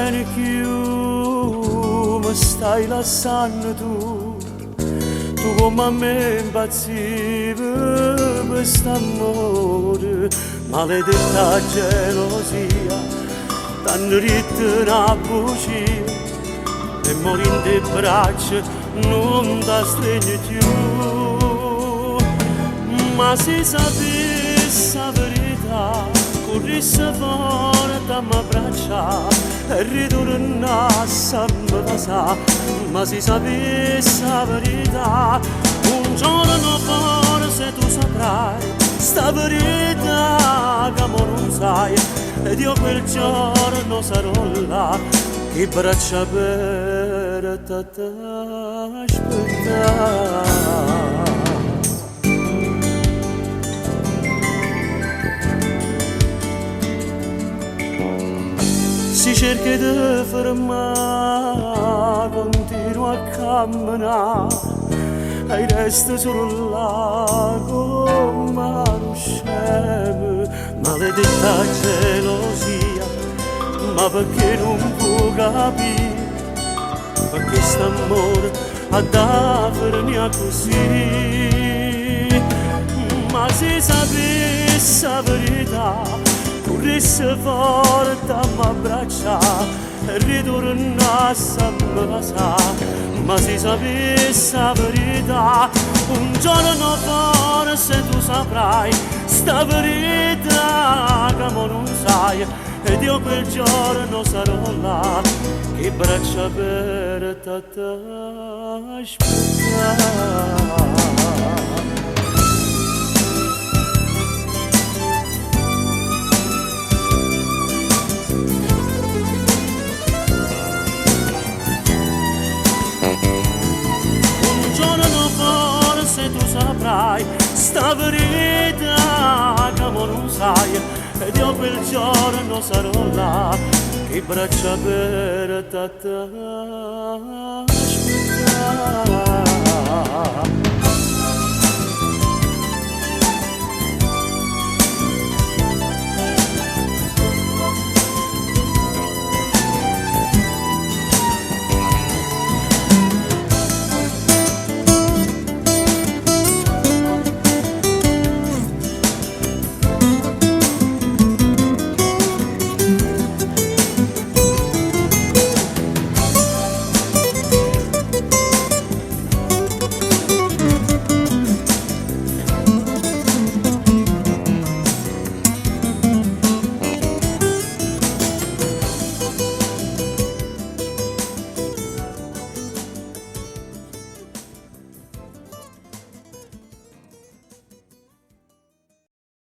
bene più mi stai lasciando tu come a me impazzivi per quest'amore, maledetta gelosia, t'hanno ritto una bugia e morì in te braccia non ti stringi più. Ma se sapessi la verità, corresse fuori da m'abbraccia e ritornasse a me casa. Ma se sapessi la verità, un giorno forse tu saprai sta verità che mo non sai, ed io quel giorno sarò là che braccia aperte a t'aspettare. Si cerca di fermare, continua a camminare e resta solo là come un scemo, maledetta gelosia, ma perché non può capire, perché st'amore a davvero così. Ma se sapessi la verità, corresse forte a m'abbracciare e ritornasse a me casa. Ma se sapessi la verità, un giorno forse tu saprai sta verità che mo non sai, ed io quel giorno sarò là che braccia aperte a t'aspettare. Tu saprai sta verità che mo non sai, ed io quel giorno sarò là che braccia aperte a t'aspettare.